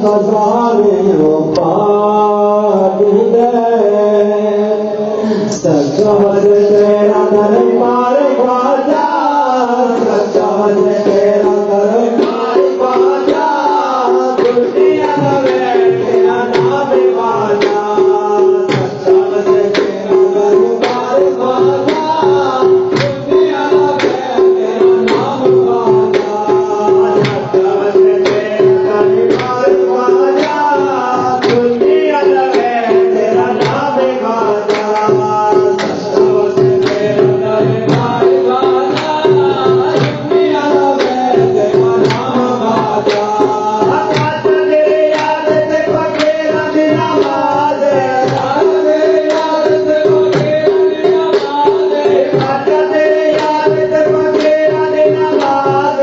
खजाने पार दे सचवज तेरा दरबार ख्वाजा सचवज तेरा दरबार ख्वाजा दुनिया में तेरा नाम ख्वाजा सचवज तेरा दरबार ख्वाजा दुनिया में तेरा नाम ख्वाजा सचवज तेरा दरबार ख्वाजा दुनिया में तेरा नाम ख्वाजा सचवज तेरा दरबार ख्वाजा दुनिया में तेरा नाम ख्वाजा तेरे याद से फकीरा दी नमाज़ तेरे याद से फकीरा दी नमाज़ तेरे याद से फकीरा दी नमाज़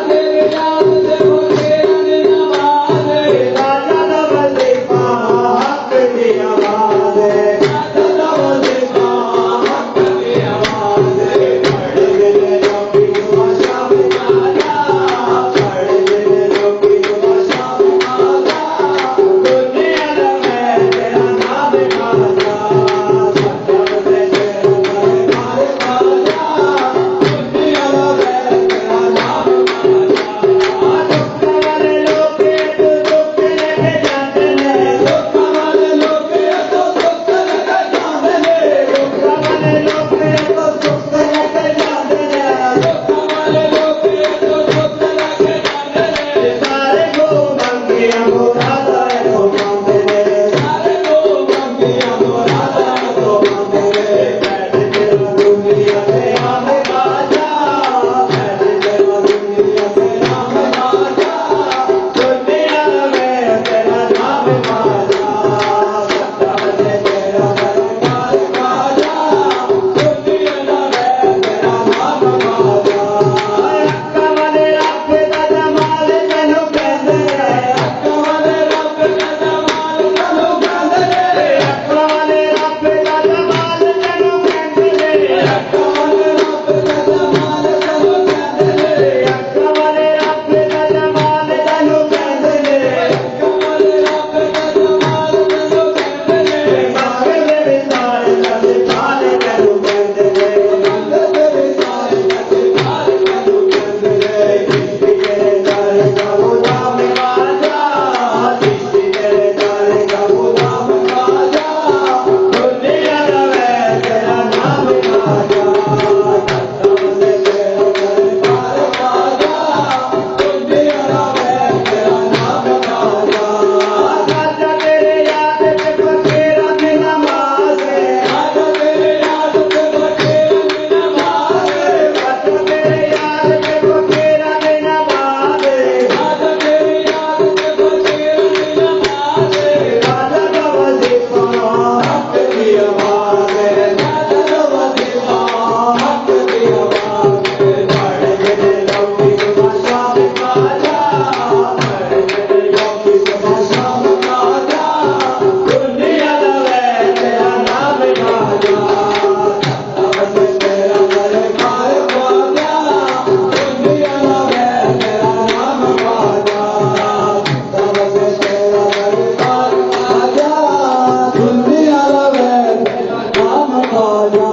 तेरे याद से फकीरा दी नमाज़ राजा दा वजीफा हक दी आवाज़ राजा दा वजीफा हक दी आवाज़ पढ़ ले रब्बी दुआ शाम काजा पढ़ ले रब्बी दुआ शाम काजा दुनिया में तेरा नाम काजा सचवज तेरा दरबार ख्वाजा दुनिया में तेरा नाम काजा दुख वाले लोग तो दुख लेके जाते ने दुख वाले लोग तो दुख लेके जाते ने दुख वाले लोग तो दुख लेके जाते ने दुख वाले लोग तो दुख लेके जाते ने सारे को मंगिया मुरादा को मांगते ने सारे को मंगिया मुरादा को मांगते ने बैठ तेरा दुनिया से आम काजा बैठ तेरा दुनिया से आम काजा दुनिया में तेरा नाम काजा सचवज तेरा दरबार ख्वाजा दुनिया में तेरा नाम काजा अक्का वाले रब दा जमाल तैनू कहंदे ने अक्का वाले रब दा जमाल तैनू कहंदे ने अक्का वाले रब दा जमाल तैनू कहंदे ने अक्का वाले रब दा जमाल तैनू कहंदे ने अक्का वाले रब दा जमाल तैनू कहंदे ने अक्का वाले रब दा जमाल तैनू कहंदे ने मक्के दे विसाल लते पाले तैनू कहंदे ने मक्के दे विसाल लते पाले तैनू कहंदे ने किसी तेरे दर का गुलाम ख्वाजा किसी तेरे दर का गुलाम ख्वाजा दुनिया में तेरा नाम ख्वाजा सचवज तेरा दरबार ख्वाजा दुनिया में तेरा नाम ख्वाजा राजा तेरे याद से फकीरा दी नमाज़ राजा तेरे याद से फकीरा दी नमाज़ राजा तेरे याद से फकीरा दी नमाज़ राजा तेरे याद से फकीरा दी नमाज़ राजा दा वजीफा हक दी आवाज़ राजा दा वजीफा हक दी आवाज़ पढ़ ले रब्बी दुआ शाम काजा पढ़ ले रब्बी दुआ शाम काजा दुनिया में तेरा नाम काजा सचवज तेरा दरबार ख्वाजा दुनिया में तेरा नाम काजा सचवज तेरा दरबार ख्वाजा दुनिया में तेरा नाम काजा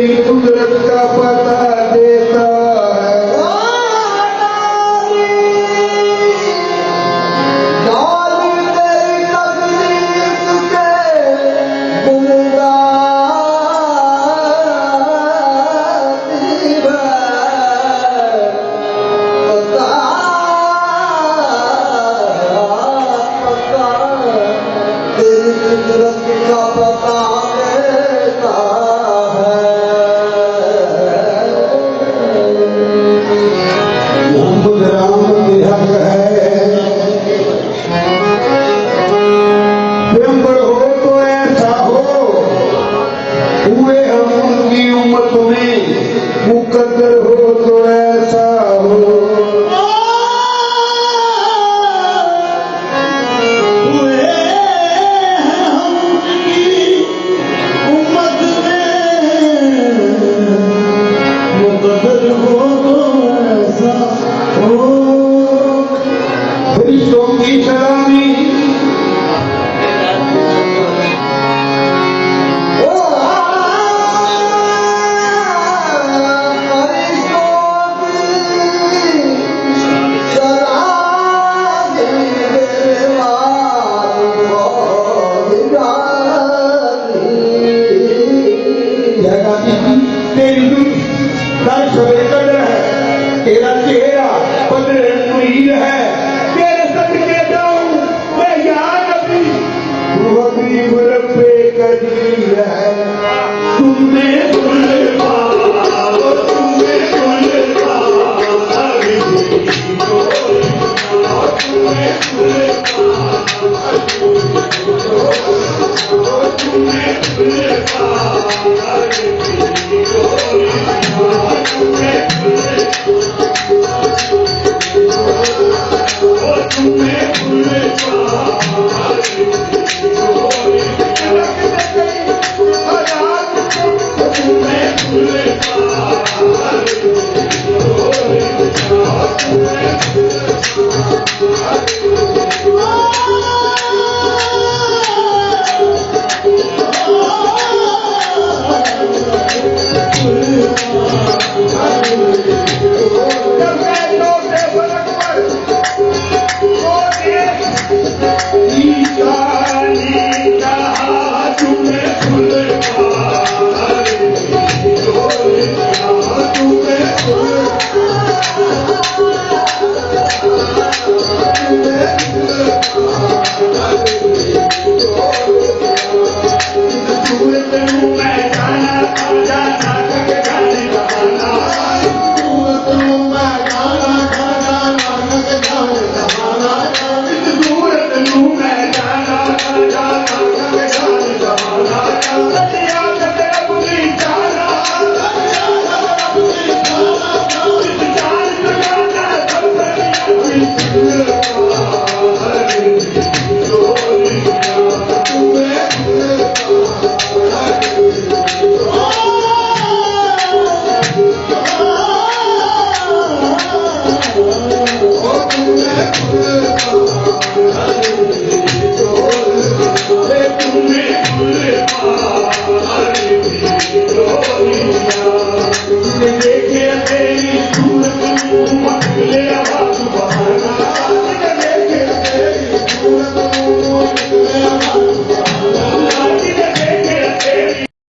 तेरी कुदरत का पता देता है। मोहम्मद राम के हक है। पैगंबर हो तो ऐसा हो, हुए हम उनकी उम्मत में, मुकद्दर हो तो ऐसा हो। हुए हम उनकी उम्मत में, मुकद्दर हो तो ऐसा हो। फरिश्तों की सलामी तेरी कदर है, तेरा चेहरा बदर मुहीर है। तेरे सदके जाऊं मैं यार नबी, तू हबीब रब्बे कदीर है। तुमने